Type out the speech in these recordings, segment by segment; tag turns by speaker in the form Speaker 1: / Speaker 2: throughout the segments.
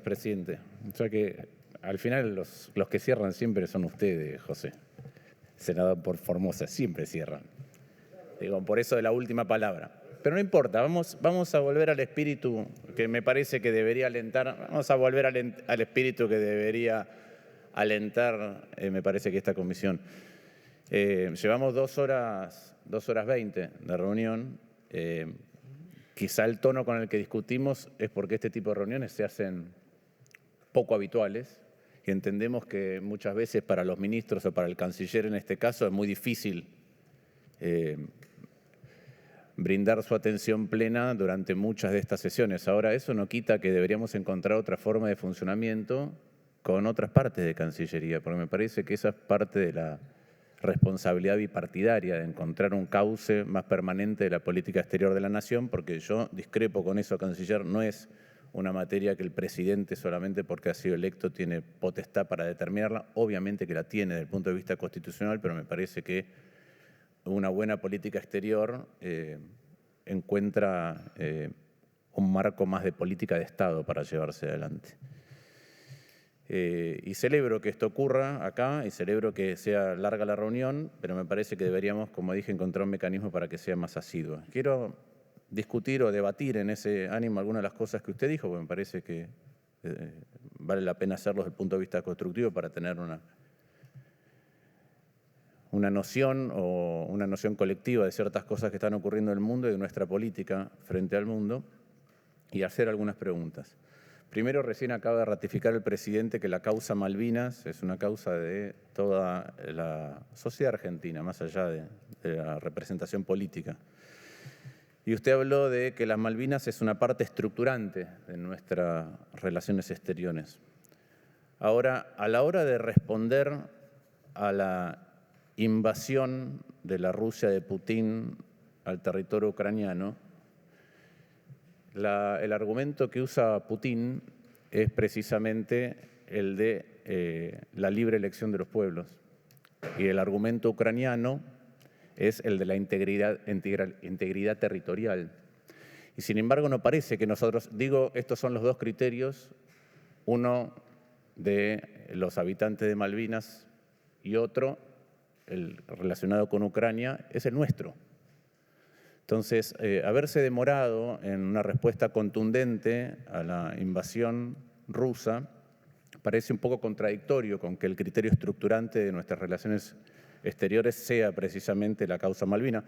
Speaker 1: presidente. O sea que al final los que cierran siempre son ustedes, José. Senador por Formosa, siempre cierran. Digo, por eso de la última palabra. Pero no importa, vamos a volver al espíritu que me parece que debería alentar, vamos a volver al espíritu que debería alentar, me parece que esta comisión. Llevamos 2 horas 20 de reunión. Quizá el tono con el que discutimos es porque este tipo de reuniones se hacen poco habituales y entendemos que muchas veces para los ministros o para el canciller en este caso es muy difícil brindar su atención plena durante muchas de estas sesiones. Ahora, eso no quita que deberíamos encontrar otra forma de funcionamiento con otras partes de Cancillería, porque me parece que esa es parte de la responsabilidad bipartidaria, de encontrar un cauce más permanente de la política exterior de la nación, porque yo discrepo con eso, canciller, no es una materia que el presidente solamente porque ha sido electo tiene potestad para determinarla, obviamente que la tiene desde el punto de vista constitucional, pero me parece que una buena política exterior encuentra un marco más de política de Estado para llevarse adelante. Y celebro que esto ocurra acá y celebro que sea larga la reunión, pero me parece que deberíamos, como dije, encontrar un mecanismo para que sea más asidua. Quiero discutir o debatir en ese ánimo algunas de las cosas que usted dijo, porque me parece que vale la pena hacerlo desde el punto de vista constructivo para tener una noción o una noción colectiva de ciertas cosas que están ocurriendo en el mundo y de nuestra política frente al mundo y hacer algunas preguntas. Primero, recién acaba de ratificar el presidente que la causa Malvinas es una causa de toda la sociedad argentina, más allá de la representación política. Y usted habló de que las Malvinas es una parte estructurante de nuestras relaciones exteriores. Ahora, a la hora de responder a la invasión de la Rusia de Putin al territorio ucraniano, el argumento que usa Putin es precisamente el de la libre elección de los pueblos. Y el argumento ucraniano es el de la integridad territorial. Y sin embargo no parece que nosotros, estos son los dos criterios, uno de los habitantes de Malvinas y otro, el relacionado con Ucrania, es el nuestro. Entonces, haberse demorado en una respuesta contundente a la invasión rusa parece un poco contradictorio con que el criterio estructurante de nuestras relaciones exteriores sea precisamente la causa Malvinas.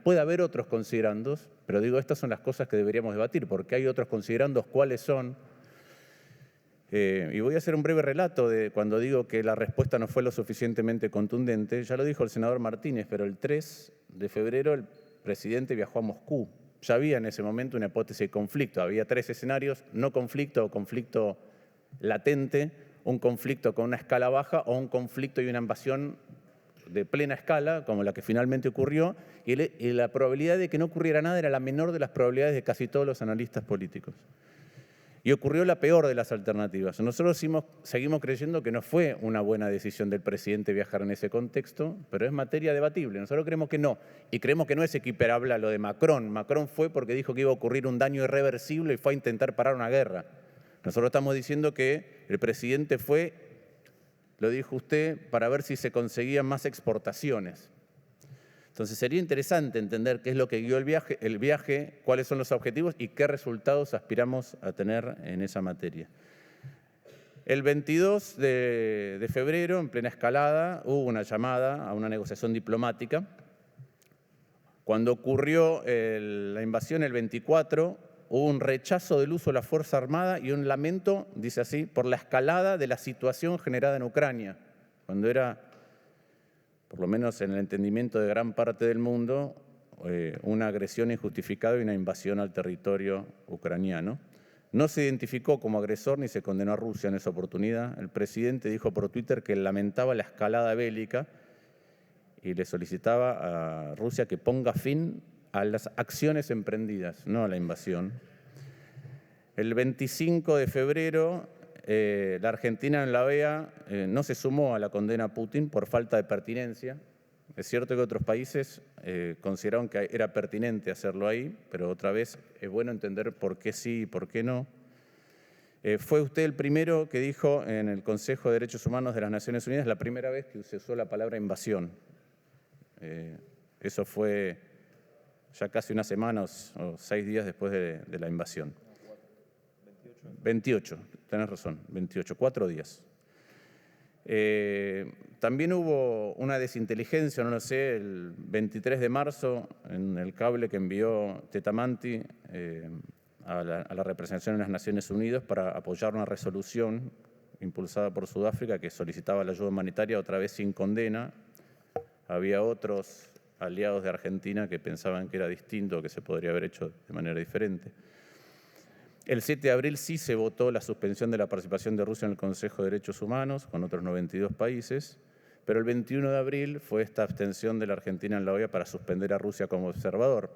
Speaker 1: Puede haber otros considerandos, pero estas son las cosas que deberíamos debatir, porque hay otros considerandos, ¿cuáles son? Y voy a hacer un breve relato de cuando digo que la respuesta no fue lo suficientemente contundente. Ya lo dijo el senador Martínez, pero el 3 de febrero el presidente viajó a Moscú. Ya había en ese momento una hipótesis de conflicto. Había 3 escenarios, no conflicto o conflicto latente, un conflicto con una escala baja o un conflicto y una invasión de plena escala, como la que finalmente ocurrió, y la probabilidad de que no ocurriera nada era la menor de las probabilidades de casi todos los analistas políticos. Y ocurrió la peor de las alternativas. Nosotros seguimos creyendo que no fue una buena decisión del presidente viajar en ese contexto, pero es materia debatible. Nosotros creemos que no, y creemos que no es equiparable a lo de Macron. Macron fue porque dijo que iba a ocurrir un daño irreversible y fue a intentar parar una guerra. Nosotros estamos diciendo que el presidente fue, lo dijo usted, para ver si se conseguían más exportaciones. Entonces sería interesante entender qué es lo que guió el viaje, cuáles son los objetivos y qué resultados aspiramos a tener en esa materia. El 22 de febrero, en plena escalada, hubo una llamada a una negociación diplomática. Cuando ocurrió la invasión el 24, hubo un rechazo del uso de la Fuerza Armada y un lamento, dice así, por la escalada de la situación generada en Ucrania, cuando era, por lo menos en el entendimiento de gran parte del mundo, una agresión injustificada y una invasión al territorio ucraniano. No se identificó como agresor ni se condenó a Rusia en esa oportunidad. El presidente dijo por Twitter que lamentaba la escalada bélica y le solicitaba a Rusia que ponga fin a las acciones emprendidas, no a la invasión. El 25 de febrero, la Argentina en la OEA no se sumó a la condena a Putin por falta de pertinencia. Es cierto que otros países consideraron que era pertinente hacerlo ahí, pero otra vez es bueno entender por qué sí y por qué no. Fue usted el primero que dijo en el Consejo de Derechos Humanos de las Naciones Unidas la primera vez que se usó la palabra invasión. Eso fue ya casi una semana o 6 días después de la invasión. 28, tenés razón, 28, 4 días. También hubo una desinteligencia, no lo sé, el 23 de marzo en el cable que envió Tetamanti a la representación de las Naciones Unidas para apoyar una resolución impulsada por Sudáfrica que solicitaba la ayuda humanitaria otra vez sin condena. Había otros aliados de Argentina que pensaban que era distinto, que se podría haber hecho de manera diferente. El 7 de abril sí se votó la suspensión de la participación de Rusia en el Consejo de Derechos Humanos con otros 92 países, pero el 21 de abril fue esta abstención de la Argentina en la OEA para suspender a Rusia como observador.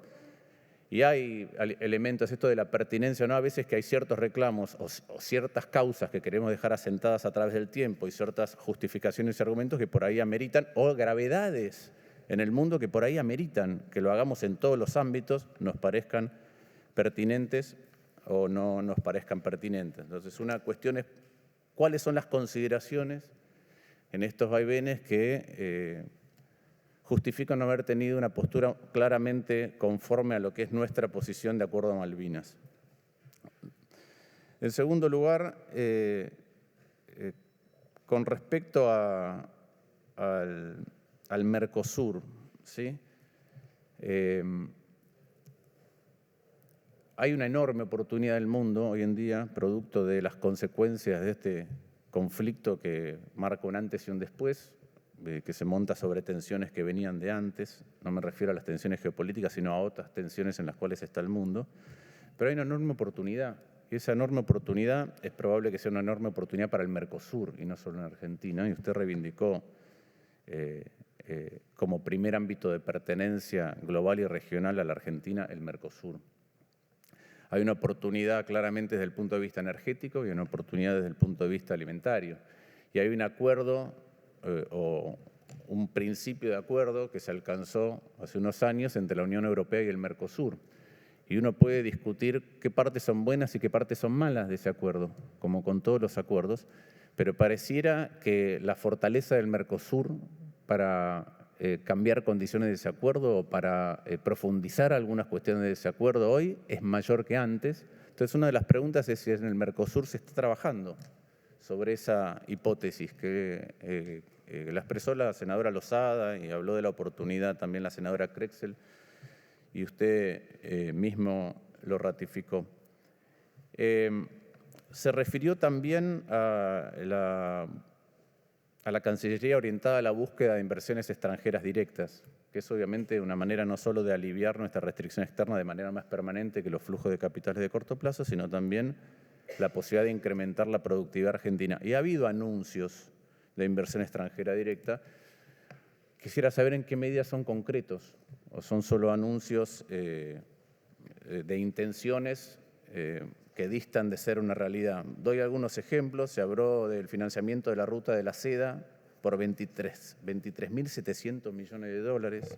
Speaker 1: Y hay elementos, esto de la pertinencia, ¿no? A veces que hay ciertos reclamos o ciertas causas que queremos dejar asentadas a través del tiempo y ciertas justificaciones y argumentos que por ahí ameritan, o gravedades en el mundo que por ahí ameritan que lo hagamos en todos los ámbitos, nos parezcan pertinentes o no nos parezcan pertinentes. Entonces, una cuestión es cuáles son las consideraciones en estos vaivenes que justifican no haber tenido una postura claramente conforme a lo que es nuestra posición de acuerdo a Malvinas. En segundo lugar, con respecto al Mercosur, ¿sí? Hay una enorme oportunidad del mundo hoy en día, producto de las consecuencias de este conflicto que marca un antes y un después, que se monta sobre tensiones que venían de antes. No me refiero a las tensiones geopolíticas, sino a otras tensiones en las cuales está el mundo. Pero hay una enorme oportunidad, y esa enorme oportunidad es probable que sea una enorme oportunidad para el Mercosur, y no solo en Argentina. Y usted reivindicó como primer ámbito de pertenencia global y regional a la Argentina el Mercosur. Hay una oportunidad claramente desde el punto de vista energético y una oportunidad desde el punto de vista alimentario. Y hay un acuerdo o un principio de acuerdo que se alcanzó hace unos años entre la Unión Europea y el Mercosur. Y uno puede discutir qué partes son buenas y qué partes son malas de ese acuerdo, como con todos los acuerdos, pero pareciera que la fortaleza del Mercosur para cambiar condiciones de ese acuerdo o para profundizar algunas cuestiones de ese acuerdo hoy es mayor que antes. Entonces, una de las preguntas es si en el Mercosur se está trabajando sobre esa hipótesis que la expresó la senadora Lozada y habló de la oportunidad también la senadora Krexel, y usted mismo lo ratificó. Se refirió también a la Cancillería orientada a la búsqueda de inversiones extranjeras directas, que es obviamente una manera no solo de aliviar nuestra restricción externa de manera más permanente que los flujos de capitales de corto plazo, sino también la posibilidad de incrementar la productividad argentina. Y ha habido anuncios de inversión extranjera directa. Quisiera saber en qué medida son concretos o son solo anuncios de intenciones que distan de ser una realidad. Doy algunos ejemplos. Se habló del financiamiento de la ruta de la seda por 23.700 millones de dólares.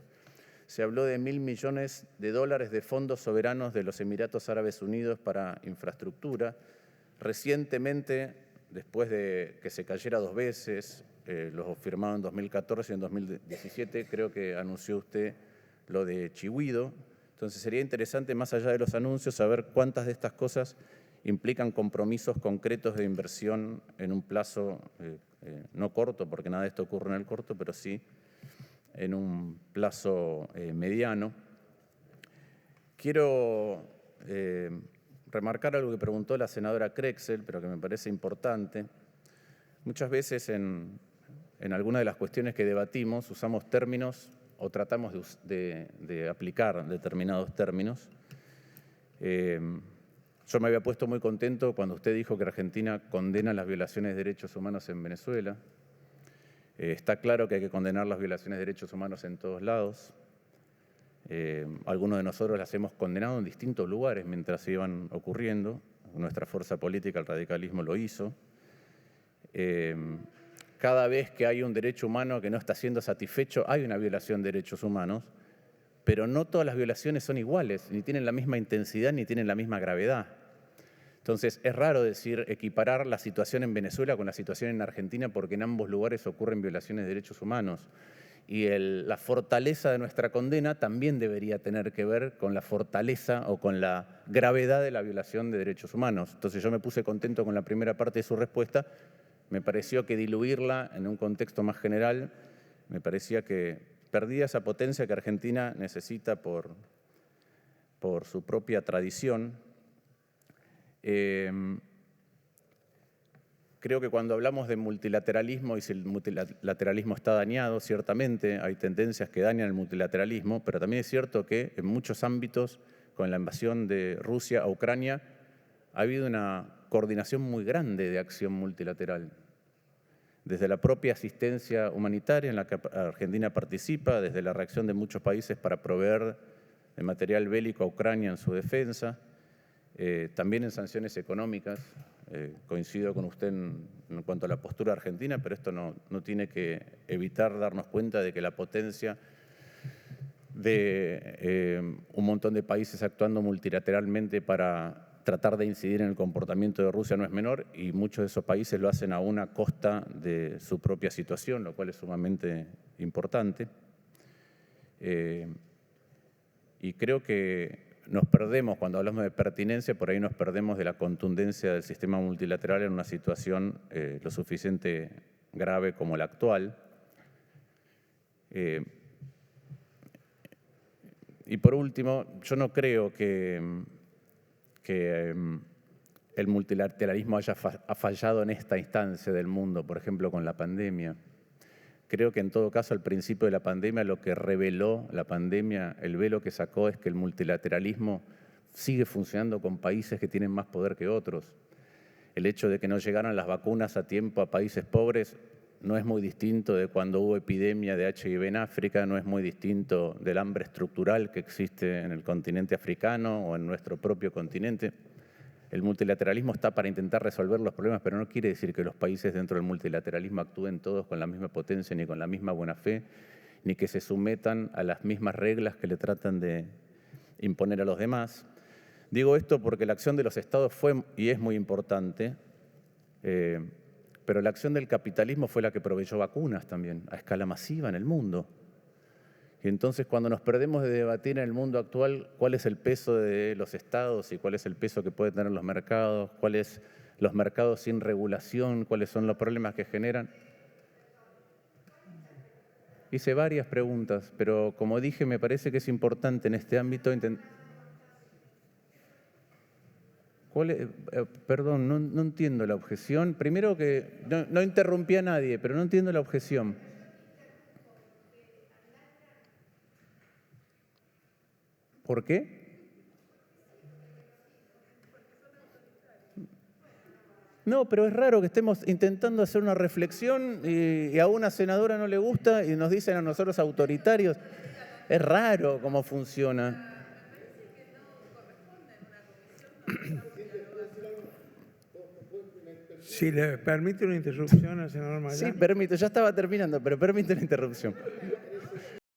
Speaker 1: Se habló de 1.000 millones de dólares de fondos soberanos de los Emiratos Árabes Unidos para infraestructura. Recientemente, después de que se cayera 2 veces, los firmaron en 2014 y en 2017, creo que anunció usted lo de Chihuido. Entonces sería interesante, más allá de los anuncios, saber cuántas de estas cosas implican compromisos concretos de inversión en un plazo no corto, porque nada de esto ocurre en el corto, pero sí en un plazo mediano. Quiero remarcar algo que preguntó la senadora Krexel, pero que me parece importante. Muchas veces en algunas de las cuestiones que debatimos usamos términos o tratamos de aplicar determinados términos. Yo me había puesto muy contento cuando usted dijo que Argentina condena las violaciones de derechos humanos en Venezuela. Está claro que hay que condenar las violaciones de derechos humanos en todos lados. Algunos de nosotros las hemos condenado en distintos lugares mientras se iban ocurriendo. Nuestra fuerza política, el radicalismo, lo hizo. Cada vez que hay un derecho humano que no está siendo satisfecho, hay una violación de derechos humanos, pero no todas las violaciones son iguales, ni tienen la misma intensidad, ni tienen la misma gravedad. Entonces, es raro equiparar la situación en Venezuela con la situación en Argentina, porque en ambos lugares ocurren violaciones de derechos humanos. Y la fortaleza de nuestra condena también debería tener que ver con la fortaleza o con la gravedad de la violación de derechos humanos. Entonces, yo me puse contento con la primera parte de su respuesta. Me pareció que diluirla en un contexto más general, me parecía que perdía esa potencia que Argentina necesita por su propia tradición. Creo que cuando hablamos de multilateralismo y si el multilateralismo está dañado, ciertamente hay tendencias que dañan el multilateralismo, pero también es cierto que en muchos ámbitos, con la invasión de Rusia a Ucrania, ha habido una coordinación muy grande de acción multilateral. Desde la propia asistencia humanitaria en la que Argentina participa, desde la reacción de muchos países para proveer de material bélico a Ucrania en su defensa, también en sanciones económicas. Coincido con usted en cuanto a la postura argentina, pero esto no tiene que evitar darnos cuenta de que la potencia de un montón de países actuando multilateralmente para tratar de incidir en el comportamiento de Rusia no es menor, y muchos de esos países lo hacen aún a costa de su propia situación, lo cual es sumamente importante. Y creo que nos perdemos, cuando hablamos de pertinencia, por ahí nos perdemos de la contundencia del sistema multilateral en una situación lo suficiente grave como la actual. Y por último, yo no creo que el multilateralismo ha fallado en esta instancia del mundo, por ejemplo, con la pandemia. Creo que en todo caso al principio de la pandemia lo que reveló la pandemia, el velo que sacó, es que el multilateralismo sigue funcionando con países que tienen más poder que otros. El hecho de que no llegaran las vacunas a tiempo a países pobres no es muy distinto de cuando hubo epidemia de HIV en África, no es muy distinto del hambre estructural que existe en el continente africano o en nuestro propio continente. El multilateralismo está para intentar resolver los problemas, pero no quiere decir que los países dentro del multilateralismo actúen todos con la misma potencia ni con la misma buena fe, ni que se sometan a las mismas reglas que le tratan de imponer a los demás. Digo esto porque la acción de los estados fue y es muy importante, pero la acción del capitalismo fue la que proveyó vacunas también, a escala masiva en el mundo. Y entonces, cuando nos perdemos de debatir en el mundo actual cuál es el peso de los estados y cuál es el peso que pueden tener los mercados, cuáles los mercados sin regulación, cuáles son los problemas que generan. Hice varias preguntas, pero como dije, me parece que es importante en este ámbito perdón, no entiendo la objeción. Primero que no interrumpí a nadie, pero no entiendo la objeción. ¿Por qué? No, pero es raro que estemos intentando hacer una reflexión y a una senadora no le gusta y nos dicen a nosotros autoritarios. Es raro cómo funciona.
Speaker 2: Si le permite una interrupción al senador Mayán.
Speaker 1: Sí, permito, ya estaba terminando, pero permite la interrupción.